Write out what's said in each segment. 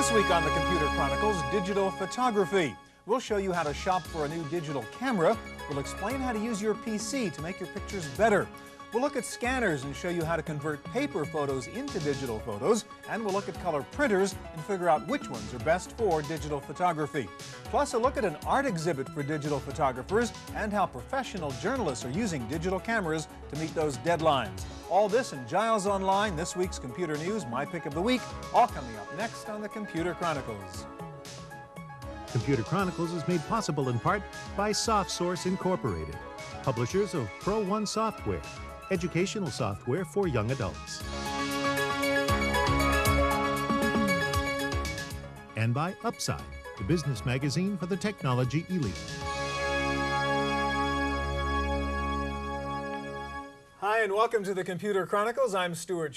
This week on the Computer Chronicles, digital photography. We'll show you how to shop for a new digital camera. We'll explain how to use your PC to make your pictures better. We'll look at scanners and show you how to convert paper photos into digital photos. And we'll look at color printers and figure out which ones are best for digital photography. Plus, a look at an art exhibit for digital photographers and how professional journalists are using digital cameras to meet those deadlines. All this and Giles Online, this week's computer news, my pick of the week, all coming up next on the Computer Chronicles. Computer Chronicles is made possible in part by SoftSource Incorporated, publishers of Pro One software, educational software for young adults. And by Upside, the business magazine for the technology elite. Hi, and welcome to the Computer Chronicles. I'm Stewart.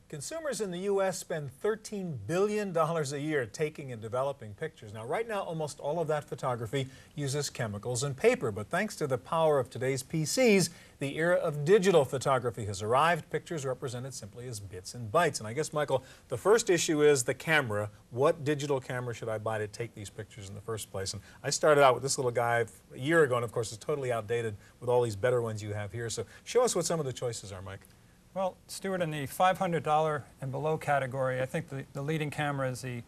Consumers in the U.S. spend $13 billion a year taking and developing pictures. Now, right now, almost all of that photography uses chemicals and paper, but thanks to the power of today's PCs, the era of digital photography has arrived. Pictures represented simply as bits and bytes. And I guess, Michael, the first issue is the camera. What digital camera should I buy to take these pictures in the first place? And I started out with this little guy a year ago, and of course it's totally outdated with all these better ones you have here. So show us what some of the choices are, Mike. Well, Stewart, in the $500 and below category, I think the leading camera is the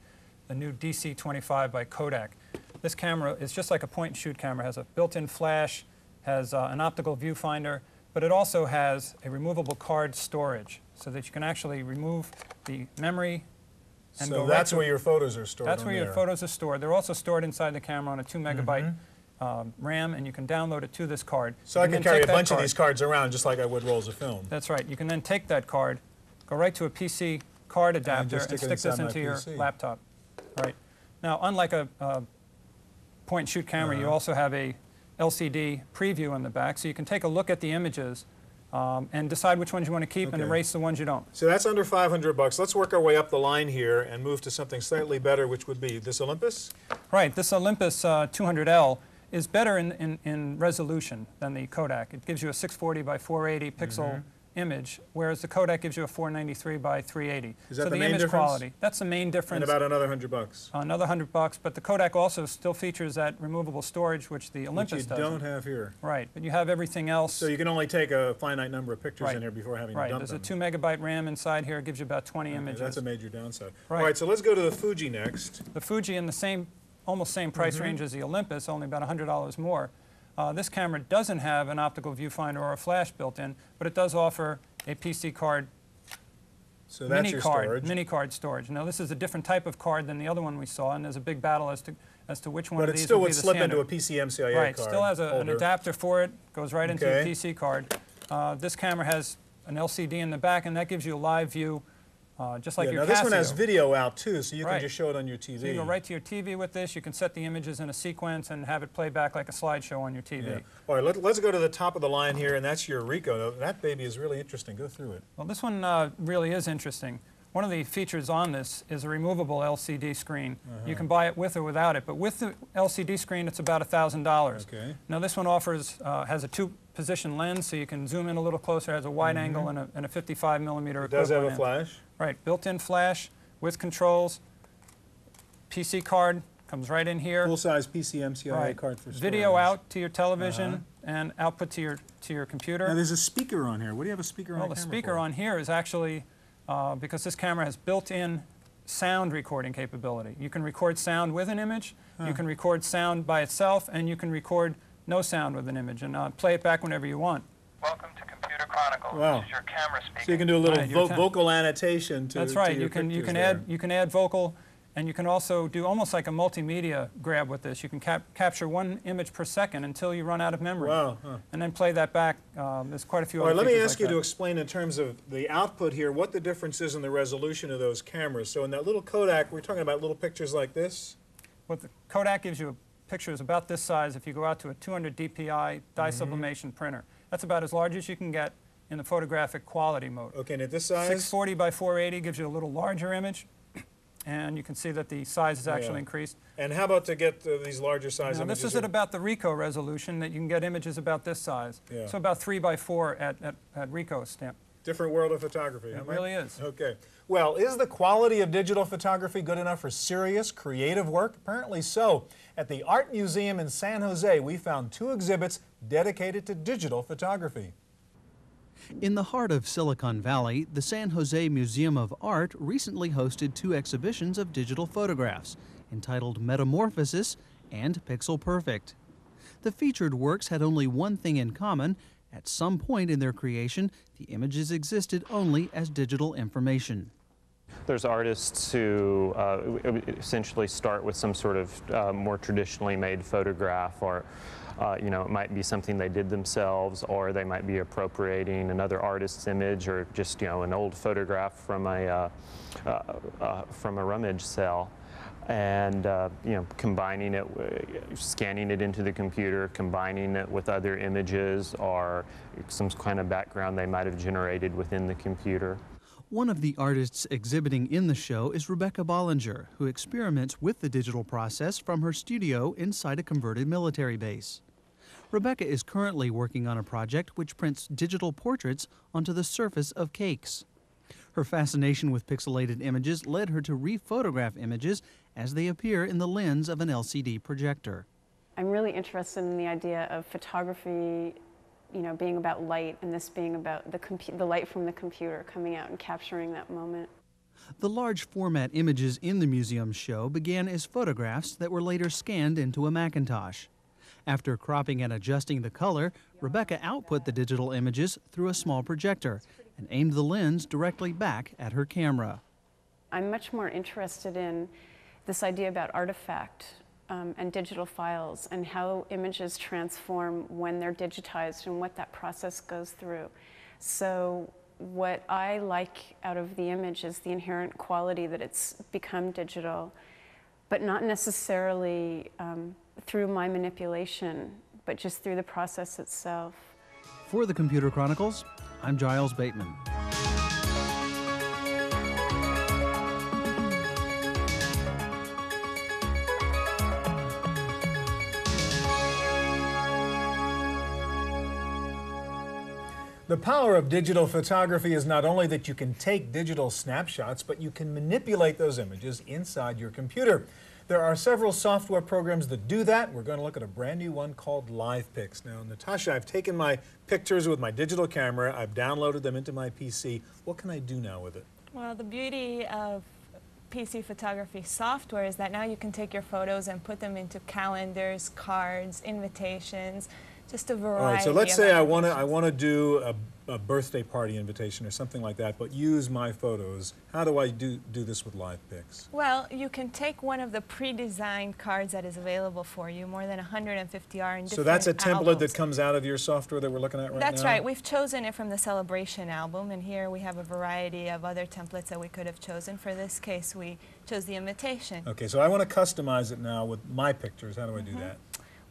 new DC-25 by Kodak. This camera is just like a point-and-shoot camera. It has a built-in flash, has an optical viewfinder, but it also has a removable card storage so that you can actually remove the memory and go right to... So that's where your photos are stored. That's where your photos are stored. They're also stored inside the camera on a 2 megabyte RAM, and you can download it to this card. So I can carry a bunch of these cards around just like I would rolls of film. That's right. You can then take that card, go right to a PC card adapter, and stick this into your laptop. Right. Now, unlike a point-and-shoot camera, you also have a LCD preview on the back, so you can take a look at the images and decide which ones you want to keep and erase the ones you don't. So that's under $500. Let's work our way up the line here and move to something slightly better, which would be this Olympus? Right. This Olympus 200L is better in resolution than the Kodak. It gives you a 640 by 480 pixel image, whereas the Kodak gives you a 493 by 380. Is that so the main image difference? Quality. That's the main difference. And about another $100. Another $100, but the Kodak also still features that removable storage, which the Olympus doesn't. Which you don't have here. Right, but you have everything else. So you can only take a finite number of pictures in here before having to dump them. There's a 2 megabyte RAM inside here. It gives you about 20 images. That's a major downside. Right. All right, so let's go to the Fuji next. The Fuji in the same, almost same price range as the Olympus, only about $100 more. This camera doesn't have an optical viewfinder or a flash built in, but it does offer a PC card, so that's your storage. Mini card storage. Now this is a different type of card than the other one we saw, and there's a big battle as to which one of these still would would be the slip standard. into a PCMCIA card. Right, still has an adapter for it, goes right into a PC card. This camera has an LCD in the back, and that gives you a live view, just like your Casio. Now this one has video out too, so you can just show it on your TV. So you go right to your TV with this. You can set the images in a sequence and have it play back like a slideshow on your TV. Yeah. All right, let's go to the top of the line here, and that's your Ricoh. That baby is really interesting. Go through it. Well, this one really is interesting. One of the features on this is a removable LCD screen. You can buy it with or without it, but with the LCD screen, it's about $1,000. Okay. Now this one offers has a 2-position lens, so you can zoom in a little closer. It has a wide angle and a 55 millimeter. It does have a flash. Right, built-in flash with controls. PC card comes right in here. Full-size PCMCIA card for storage. Video out to your television and output to your computer. Now there's a speaker on here. What do you have a speaker on? Well, the speaker on here is actually because this camera has built-in sound recording capability. You can record sound with an image, you can record sound by itself, and you can record no sound with an image and play it back whenever you want. Welcome to Computer Chronicles. Wow. This is your camera speaking. So you can do a little vocal annotation to That's right. To your you can add vocal, and you can also do almost like a multimedia grab with this. You can capture 1 image per second until you run out of memory. Wow. And then play that back. There's quite a few other All right, let me ask like you that. to explain in terms of the output here what the difference is in the resolution of those cameras. So in that little Kodak, we're talking about little pictures like this. What the Kodak gives you pictures about this size if you go out to a 200 DPI dye sublimation printer. That's about as large as you can get in the photographic quality mode. Okay, and at this size? 640 by 480 gives you a little larger image, and you can see that the size is actually increased. And how about to get these larger size images? This is at about the Ricoh resolution that you can get images about this size. So about 3 by 4 at Ricoh stamp. Different world of photography. It really is. Okay. Well, is the quality of digital photography good enough for serious, creative work? Apparently so. At the Art Museum in San Jose, we found 2 exhibits dedicated to digital photography. In the heart of Silicon Valley, the San Jose Museum of Art recently hosted 2 exhibitions of digital photographs, entitled Metamorphosis and Pixel Perfect. The featured works had only one thing in common. At some point in their creation, the images existed only as digital information. There's artists who essentially start with some sort of more traditionally made photograph, or you know, it might be something they did themselves, or they might be appropriating another artist's image, or just, you know, an old photograph from a rummage sale, and you know, combining it, scanning it into the computer, combining it with other images or some kind of background they might have generated within the computer. One of the artists exhibiting in the show is Rebecca Bollinger, who experiments with the digital process from her studio inside a converted military base. Rebecca is currently working on a project which prints digital portraits onto the surface of cakes. Her fascination with pixelated images led her to re-photograph images as they appear in the lens of an LCD projector. I'm really interested in the idea of photography, you know, being about light, and this being about the light from the computer coming out and capturing that moment. The large format images in the museum's show began as photographs that were later scanned into a Macintosh. After cropping and adjusting the color, Rebecca output the digital images through a small projector and aimed the lens directly back at her camera. I'm much more interested in this idea about artifact and digital files, and how images transform when they're digitized and what that process goes through. So what I like out of the image is the inherent quality that it's become digital, but not necessarily through my manipulation, but just through the process itself. For the Computer Chronicles, I'm Giles Bateman. The power of digital photography is not only that you can take digital snapshots, but you can manipulate those images inside your computer. There are several software programs that do that. We're going to look at a brand new one called LivePix. Now, Natasha, I've taken my pictures with my digital camera. I've downloaded them into my PC. What can I do now with it? Well, the beauty of PC photography software is that now you can take your photos and put them into calendars, cards, invitations, just a variety. All right, so let's say I want applications. to do a birthday party invitation or something like that, but use my photos. How do I do this with LivePix? Well, you can take one of the pre-designed cards that is available for you. More than 150 are in different So that's a template albums. that comes out of your software that we're looking at right now? That's right. We've chosen it from the Celebration album, and here we have a variety of other templates that we could have chosen. For this case, we chose the invitation. Okay, so I want to customize it now with my pictures. How do I do that?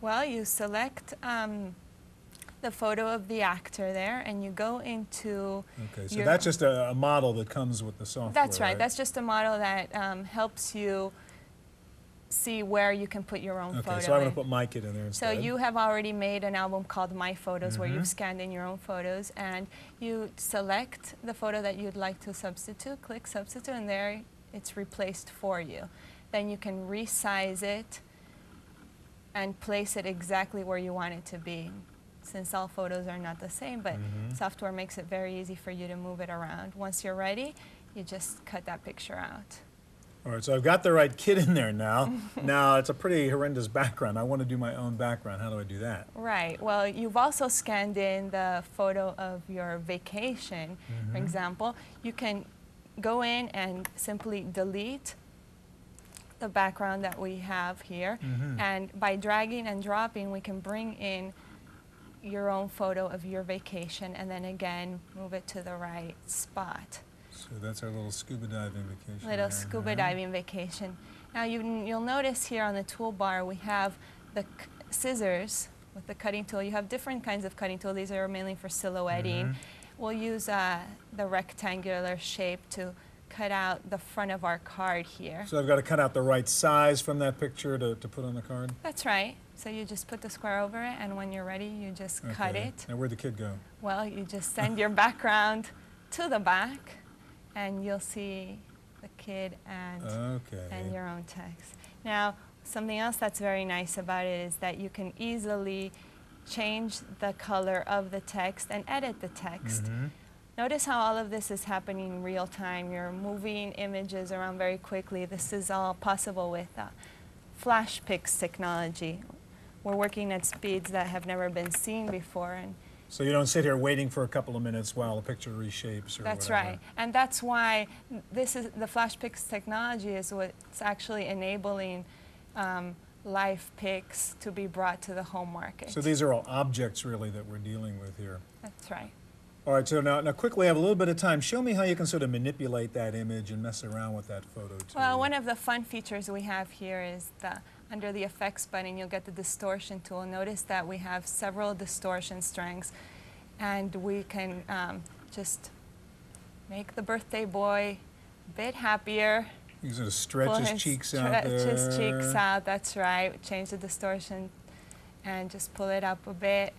Well, you select the photo of the actor there, and you go into Okay, so that's just a model that comes with the software. That's right. That's just a model that helps you see where you can put your own photo. Okay, so I'm going in. to put my kid in there instead. So you have already made an album called My Photos, where you've scanned in your own photos, and you select the photo that you'd like to substitute, click substitute, and there it's replaced for you. Then you can resize it and place it exactly where you want it to be, since all photos are not the same, but software makes it very easy for you to move it around. Once you're ready, you just cut that picture out. All right, so I've got the right kid in there now. Now, it's a pretty horrendous background. I want to do my own background. How do I do that? Right. Well, you've also scanned in the photo of your vacation, for example. You can go in and simply delete the background that we have here, and by dragging and dropping, we can bring in your own photo of your vacation, and then again move it to the right spot. So that's our little scuba diving vacation. Little scuba diving vacation. Now you'll notice here on the toolbar we have the scissors with the cutting tool. You have different kinds of cutting tools. These are mainly for silhouetting. We'll use the rectangular shape to cut out the front of our card here. So I've got to cut out the right size from that picture to put on the card? That's right. So you just put the square over it, and when you're ready, you just cut it. Now where'd the kid go? Well, you just send your background to the back, and you'll see the kid and your own text. Now, something else that's very nice about it is that you can easily change the color of the text and edit the text. Notice how all of this is happening in real time. You're moving images around very quickly. This is all possible with flash pix technology. We're working at speeds that have never been seen before. And so you don't sit here waiting for a couple of minutes while the picture reshapes or that's whatever. right. And that's why the flash pix technology is what's actually enabling live pics to be brought to the home market. So these are all objects really that we're dealing with here. That's right. All right, so now quickly, I have a little bit of time. Show me how you can sort of manipulate that image and mess around with that photo too. Well, one of the fun features we have here is under the effects button, you'll get the distortion tool. Notice that we have several distortion strengths, and we can just make the birthday boy a bit happier. You can sort of stretch his cheeks out there. Stretch his cheeks out, that's right. Change the distortion and just pull it up a bit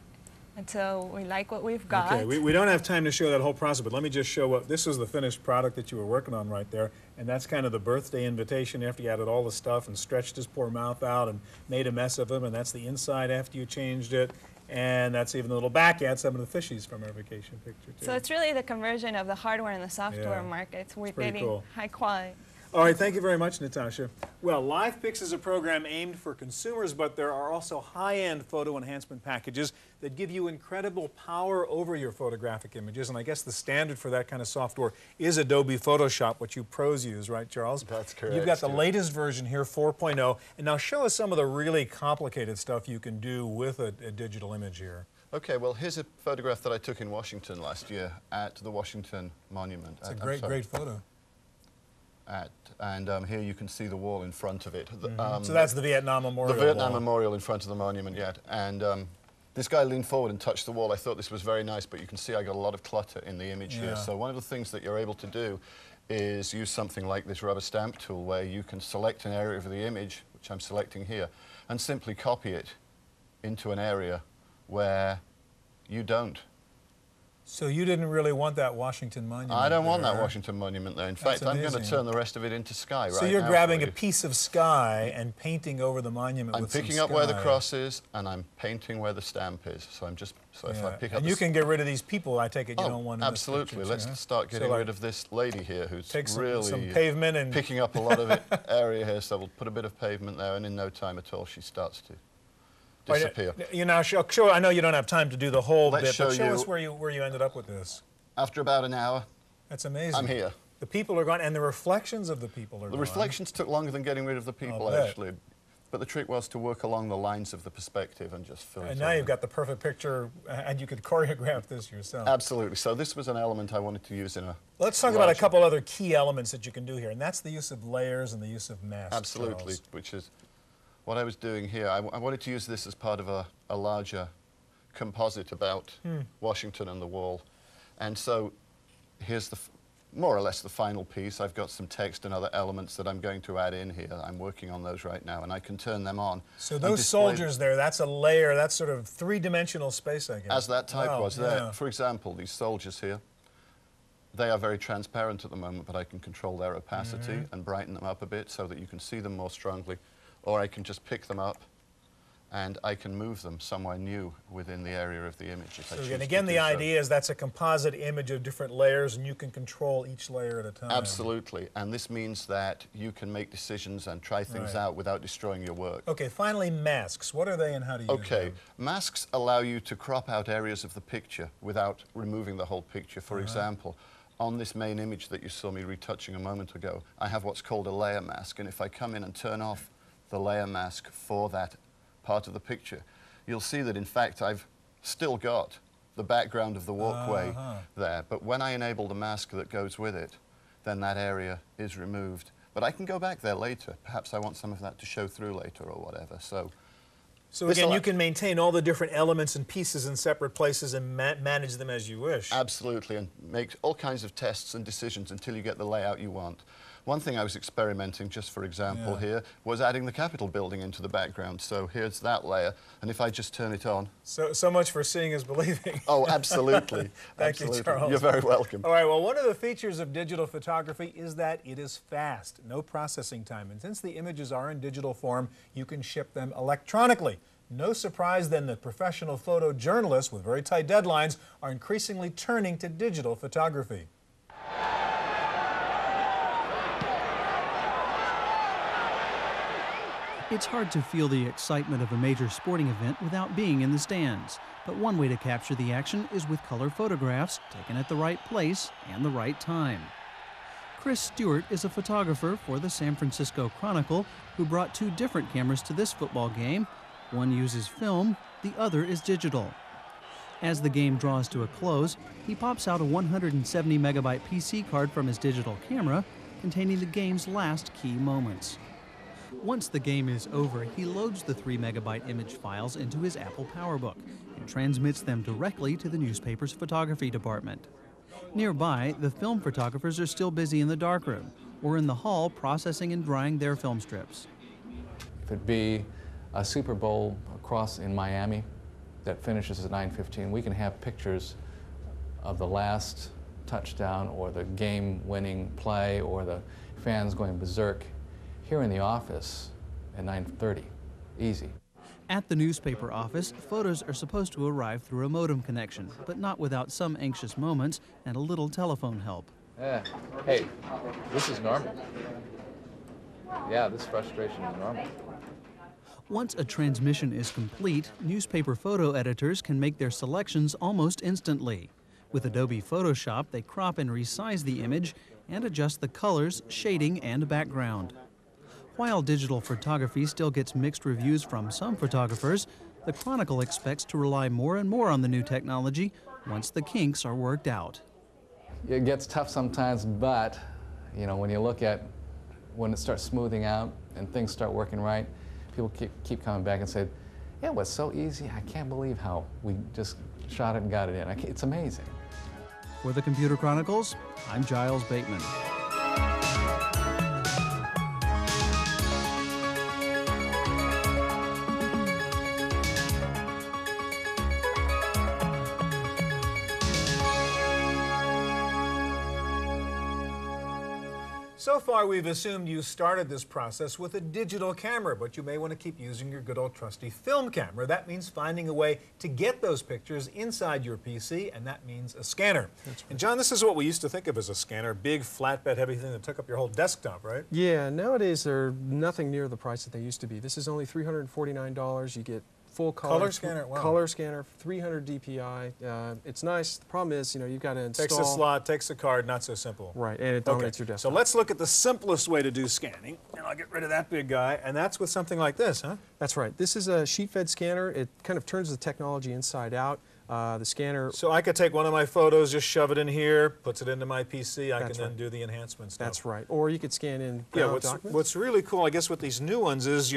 until we like what we've got. Okay, we don't have time to show that whole process, but let me just show what, this is the finished product that you were working on right there, and that's kind of the birthday invitation after you added all the stuff and stretched his poor mouth out and made a mess of him, and that's the inside after you changed it, and that's even a little back at some of the fishies from our vacation picture too. So it's really the conversion of the hardware and the software markets. We're getting cool. high quality. All right, thank you very much, Natasha. Well, LivePix is a program aimed for consumers, but there are also high-end photo enhancement packages that give you incredible power over your photographic images, and I guess the standard for that kind of software is Adobe Photoshop, which you pros use, right, Charles? That's correct. You've got the latest version here, 4.0, and now show us some of the really complicated stuff you can do with a digital image here. Okay, well, here's a photograph that I took in Washington last year at the Washington Monument. It's a great photo. Here you can see the wall in front of it. So that's the Vietnam Memorial. The Vietnam Memorial in front of the monument, And this guy leaned forward and touched the wall. I thought this was very nice, but you can see I got a lot of clutter in the image here. So one of the things that you're able to do is use something like this rubber stamp tool, where you can select an area of the image, which I'm selecting here, and simply copy it into an area where you don't. So you didn't really want that Washington Monument I don't want there. that Washington Monument there. In fact, I'm going to turn the rest of it into sky right now. So you're grabbing a piece of sky and painting over the monument with some I'm picking up where the cross is, and I'm painting where the stamp is. So I'm just, if I pick up and you can get rid of these people, I take it you don't want in absolutely. This picture, Let's start getting rid of this lady here who's really some pavement and picking up a lot of area here. So we'll put a bit of pavement there, and in no time at all, she starts to disappear. You know, show, I know you don't have time to do the whole bit, but show you us where you ended up with this. After about an hour, that's amazing. I'm here. The people are gone, and the reflections of the people are gone. The reflections took longer than getting rid of the people, actually. But the trick was to work along the lines of the perspective and just fill it in. And now you've got the perfect picture, and you could choreograph this yourself. Absolutely. So this was an element I wanted to use in a... Let's talk about a couple other key elements that you can do here, and that's the use of layers and the use of masks. Absolutely, Charles. which is what I was doing here. I wanted to use this as part of a larger composite about Washington and the wall. And so here's more or less the final piece. I've got some text and other elements that I'm going to add in here. I'm working on those right now, and I can turn them on. So those soldiers there, that's a layer, that's sort of three-dimensional space, I guess. As that type was there. For example, these soldiers here, they are very transparent at the moment, but I can control their opacity and brighten them up a bit so that you can see them more strongly. Or I can just pick them up and I can move them somewhere new within the area of the image. So again, the idea is that's a composite image of different layers, and you can control each layer at a time. Absolutely, and this means that you can make decisions and try things out without destroying your work. Okay, finally, masks. What are they and how do you use them? Masks allow you to crop out areas of the picture without removing the whole picture. For example, on this main image that you saw me retouching a moment ago, I have what's called a layer mask, and if I come in and turn off the layer mask for that part of the picture, you'll see that in fact I've still got the background of the walkway there, but when I enable the mask that goes with it, then that area is removed. But I can go back there later. Perhaps I want some of that to show through later or whatever. So So again, you can maintain all the different elements and pieces in separate places and manage them as you wish. Absolutely, and make all kinds of tests and decisions until you get the layout you want. One thing I was experimenting, just for example here, was adding the Capitol building into the background. So here's that layer, and if I just turn it on... So much for seeing is believing. Oh, absolutely. Thank you, Charles. You're very welcome. All right, well, one of the features of digital photography is that it is fast, no processing time. And since the images are in digital form, you can ship them electronically. No surprise then that professional photojournalists with very tight deadlines are increasingly turning to digital photography. It's hard to feel the excitement of a major sporting event without being in the stands. But one way to capture the action is with color photographs taken at the right place and the right time. Chris Stewart is a photographer for the San Francisco Chronicle who brought two different cameras to this football game. One uses film, the other is digital. As the game draws to a close, he pops out a 170 megabyte PC card from his digital camera containing the game's last key moments. Once the game is over, he loads the 3 megabyte image files into his Apple PowerBook and transmits them directly to the newspaper's photography department. Nearby, the film photographers are still busy in the darkroom or in the hall processing and drying their film strips. If it be a Super Bowl across in Miami that finishes at 9:15, we can have pictures of the last touchdown or the game-winning play or the fans going berserk here in the office at 9:30. Easy. At the newspaper office, photos are supposed to arrive through a modem connection, but not without some anxious moments and a little telephone help. Hey, this is normal. Yeah, this frustration is normal. Once a transmission is complete, newspaper photo editors can make their selections almost instantly. With Adobe Photoshop, they crop and resize the image and adjust the colors, shading, and background. While digital photography still gets mixed reviews from some photographers, the Chronicle expects to rely more and more on the new technology once the kinks are worked out. It gets tough sometimes, but you know, when you look at when it starts smoothing out and things start working right, people keep coming back and say, yeah, it was so easy. I can't believe how we just shot it and got it in. It's amazing. For the Computer Chronicles, I'm Giles Bateman. So far, we've assumed you started this process with a digital camera, but you may want to keep using your good old trusty film camera. That means finding a way to get those pictures inside your PC, and that means a scanner. Right. And John, this is what we used to think of as a scanner, big flatbed heavy thing that took up your whole desktop, right? Yeah, nowadays they're nothing near the price that they used to be. This is only $349. You get full color scanner, wow. Color scanner, 300 DPI. It's nice. The problem is, you know, you've got to install. Takes a slot, takes a card, not so simple. Right, and it dominates your desktop. So let's look at the simplest way to do scanning, and I'll get rid of that big guy, and that's with something like this, huh? That's right. This is a sheet-fed scanner. It kind of turns the technology inside out. The scanner. So I could take one of my photos, just shove it in here, puts it into my PC. I can then do the enhancement stuff. That's right. Or you could scan in documents. What's really cool, I guess, with these new ones is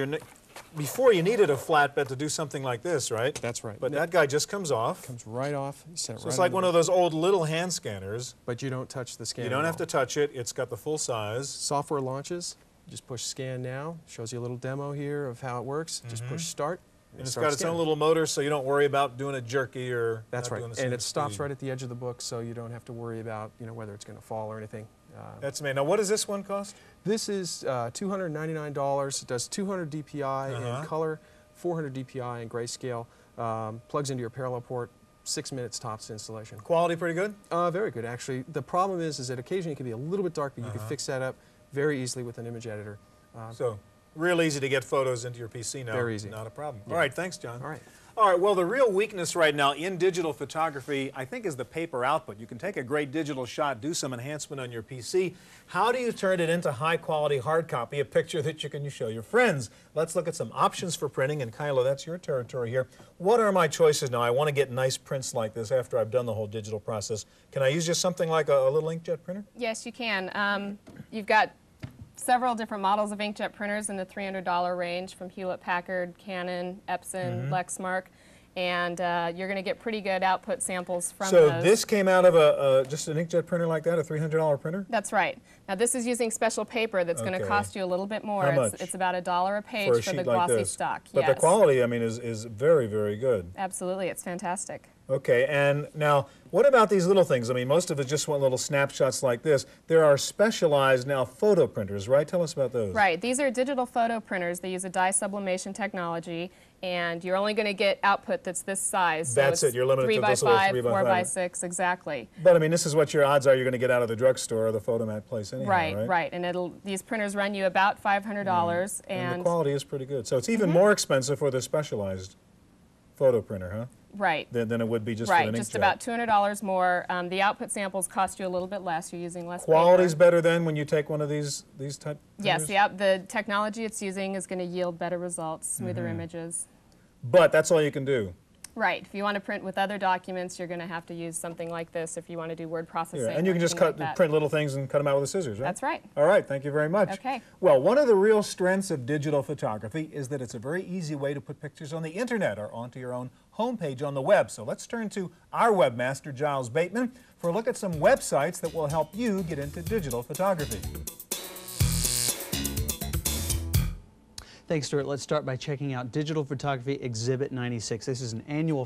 before you needed a flatbed to do something like this, right? That's right. But that guy just comes off. Comes right off. You set it so it's like one of those old little hand scanners. But you don't touch the scanner. You don't have to touch it. It's got the full size. Software launches. Just push scan now. Shows you a little demo here of how it works. Just push start. And it's got its own little motor, so you don't worry about doing it jerky or. That's right. And it stops right at the edge of the book, so you don't have to worry about whether it's going to fall or anything. That's amazing. Now, what does this one cost? This is $299. It does 200 DPI in color, 400 DPI in grayscale. Plugs into your parallel port. 6 minutes tops installation. Quality pretty good? Very good, actually. The problem is that occasionally it can be a little bit dark, but you can fix that up very easily with an image editor. So, real easy to get photos into your PC now. Very easy. Not a problem. Yeah. All right, thanks, John. All right. All right, well, the real weakness right now in digital photography, I think, is the paper output. You can take a great digital shot, do some enhancement on your PC. How do you turn it into high-quality hard copy, a picture that you can show your friends? Let's look at some options for printing, and Kyla, that's your territory here. What are my choices now? I want to get nice prints like this after I've done the whole digital process. Can I use just something like a little inkjet printer? Yes, you can. You've got several different models of inkjet printers in the $300 range from Hewlett-Packard, Canon, Epson, Lexmark. And you're going to get pretty good output samples from those. So this came out of just an inkjet printer like that, a $300 printer? That's right. Now this is using special paper that's going to cost you a little bit more. How much? It's about $1 a page for the glossy stock. But the quality, I mean, is very, very good. Absolutely, it's fantastic. Okay, and now what about these little things? I mean, most of us just want little snapshots like this. There are specialized now photo printers, right? Tell us about those. Right, these are digital photo printers. They use a dye sublimation technology, and you're only going to get output that's this size. That's so it. You're limited to this 3x5, 3x5, 4x6, exactly. But I mean, this is what your odds are you're going to get out of the drugstore or the photomat place anyhow, right? Right. And these printers run you about $500, and the quality is pretty good. So it's even more expensive for the specialized photo printer, huh? Right. Than it would be just for an inkjet. Right, just about $200 more. The output samples cost you a little bit less. You're using less Quality's paper. better then when you take one of these type printers? Yes, the technology it's using is going to yield better results, smoother images. But that's all you can do. Right. If you want to print with other documents, you're going to have to use something like this if you want to do word processing. Yeah, and you can just print little things and cut them out with the scissors, right? That's right. All right, thank you very much. Okay. Well, one of the real strengths of digital photography is that it's a very easy way to put pictures on the internet or onto your own homepage on the web. So let's turn to our webmaster, Giles Bateman, for a look at some websites that will help you get into digital photography. Thanks, Stewart. Let's start by checking out Digital Photography Exhibit 96. This is an annual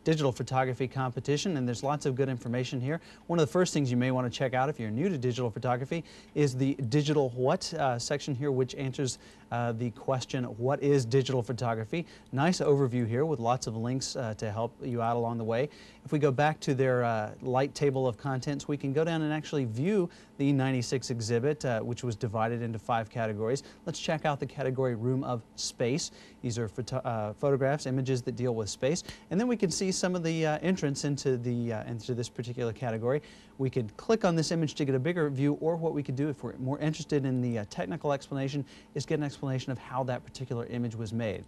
digital photography competition, and there's lots of good information here. One of the first things you may want to check out if you're new to digital photography is the Digital What section here, which answers the question, what is digital photography? Nice overview here with lots of links to help you out along the way. If we go back to their light table of contents, we can go down and actually view the 96 exhibit, which was divided into 5 categories. Let's check out the category Room of Space. These are photographs, images that deal with space. And then we can see some of the entrance into this particular category. We could click on this image to get a bigger view, or what we could do if we're more interested in the technical explanation is get an explanation of how that particular image was made.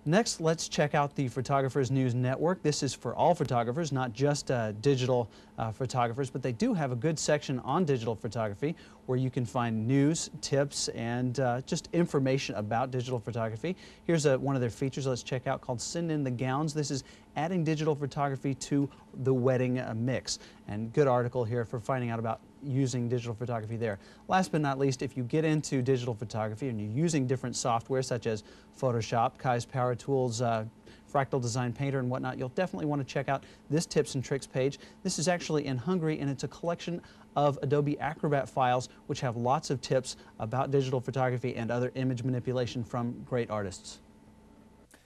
Next, let's check out the Photographers News Network. This is for all photographers, not just digital photographers, but they do have a good section on digital photography where you can find news, tips, and just information about digital photography. Here's one of their features let's check out called Send in the Gowns. This is adding digital photography to the wedding mix. And good article here for finding out about using digital photography there. Last but not least, if you get into digital photography and you're using different software such as Photoshop, Kai's Power Tools, Fractal Design Painter and whatnot, you'll definitely want to check out this tips and tricks page. This is actually in Hungary, and it's a collection of Adobe Acrobat files which have lots of tips about digital photography and other image manipulation from great artists.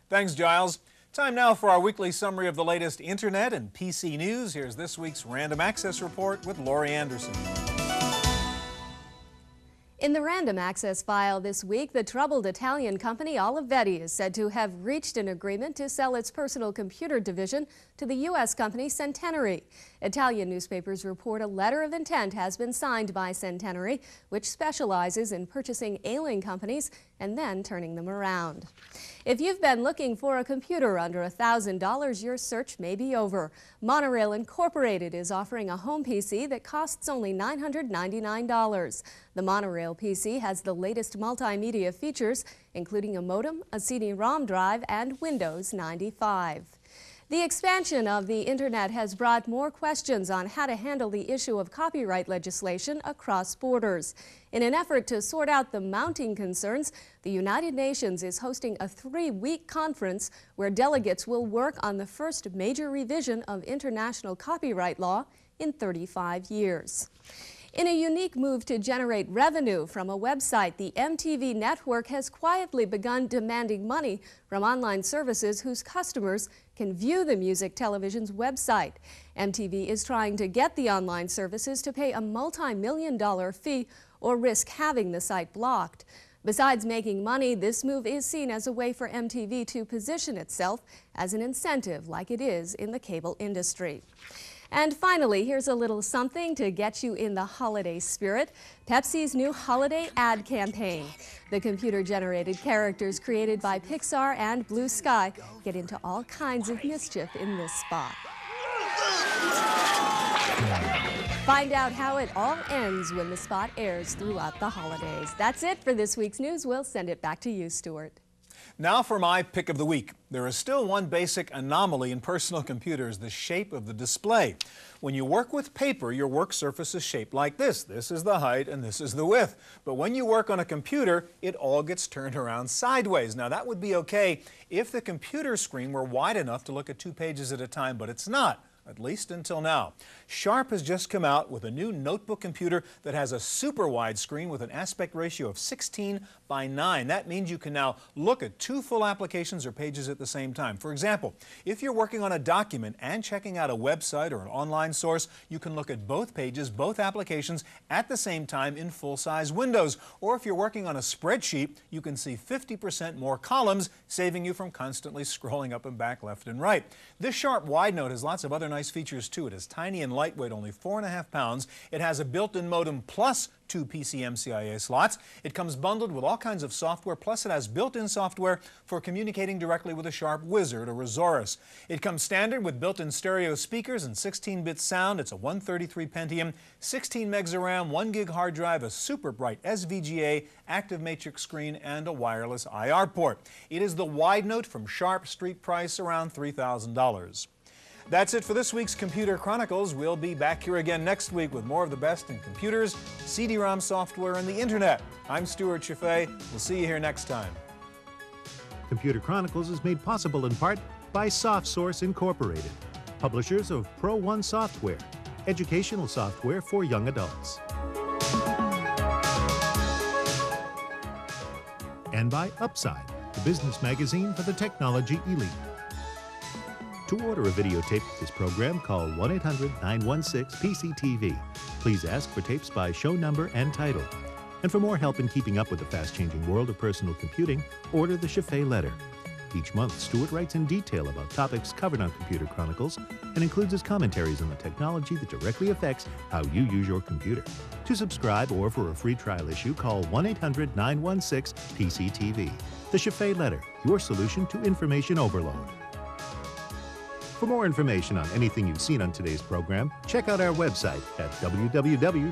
Thanks, Giles. Time now for our weekly summary of the latest internet and PC news. Here's this week's Random Access Report with Laurie Anderson. In the Random Access file this week, the troubled Italian company Olivetti is said to have reached an agreement to sell its personal computer division to the U.S. company Centenary. Italian newspapers report a letter of intent has been signed by Centenary, which specializes in purchasing ailing companies and then turning them around. If you've been looking for a computer under $1,000, your search may be over. Monorail Incorporated is offering a home PC that costs only $999. The Monorail PC has the latest multimedia features, including a modem, a CD-ROM drive, and Windows 95. The expansion of the Internet has brought more questions on how to handle the issue of copyright legislation across borders. In an effort to sort out the mounting concerns, the United Nations is hosting a 3-week conference where delegates will work on the first major revision of international copyright law in 35 years. In a unique move to generate revenue from a website, the MTV network has quietly begun demanding money from online services whose customers can view the music television's website. MTV is trying to get the online services to pay a multi-million-dollar fee or risk having the site blocked. Besides making money, this move is seen as a way for MTV to position itself as an incentive like it is in the cable industry. And finally, here's a little something to get you in the holiday spirit. Pepsi's new holiday ad campaign. The computer-generated characters created by Pixar and Blue Sky get into all kinds of mischief in this spot. Find out how it all ends when the spot airs throughout the holidays. That's it for this week's news. We'll send it back to you, Stewart. Now for my pick of the week. There is still one basic anomaly in personal computers, the shape of the display. When you work with paper, your work surface is shaped like this. This is the height and this is the width. But when you work on a computer, it all gets turned around sideways. Now that would be okay if the computer screen were wide enough to look at 2 pages at a time, but it's not. At least until now. Sharp has just come out with a new notebook computer that has a super wide screen with an aspect ratio of 16:9. That means you can now look at 2 full applications or pages at the same time. For example, if you're working on a document and checking out a website or an online source, you can look at both pages, both applications at the same time in full-size windows. Or if you're working on a spreadsheet, you can see 50% more columns, saving you from constantly scrolling up and back, left and right. This Sharp Wide Note has lots of other nice features too. It is tiny and lightweight, only 4.5 pounds. It has a built-in modem plus 2 PCMCIA slots. It comes bundled with all kinds of software, plus it has built-in software for communicating directly with a Sharp Wizard or Resaurus. It comes standard with built-in stereo speakers and 16-bit sound. It's a 133 Pentium, 16 megs of RAM, 1 gig hard drive, a super bright SVGA, active matrix screen, and a wireless IR port. It is the Wide Note from Sharp, street price around $3,000. That's it for this week's Computer Chronicles. We'll be back here again next week with more of the best in computers, CD-ROM software, and the Internet. I'm Stewart Chaffee. We'll see you here next time. Computer Chronicles is made possible in part by SoftSource Incorporated, publishers of Pro One software, educational software for young adults. And by Upside, the business magazine for the technology elite. To order a videotape of this program, call 1-800-916-PCTV. Please ask for tapes by show number and title. And for more help in keeping up with the fast-changing world of personal computing, order the Chaffee Letter. Each month, Stewart writes in detail about topics covered on Computer Chronicles and includes his commentaries on the technology that directly affects how you use your computer. To subscribe or for a free trial issue, call 1-800-916-PCTV. The Chaffee Letter, your solution to information overload. For more information on anything you've seen on today's program, check out our website at www.pctv.com.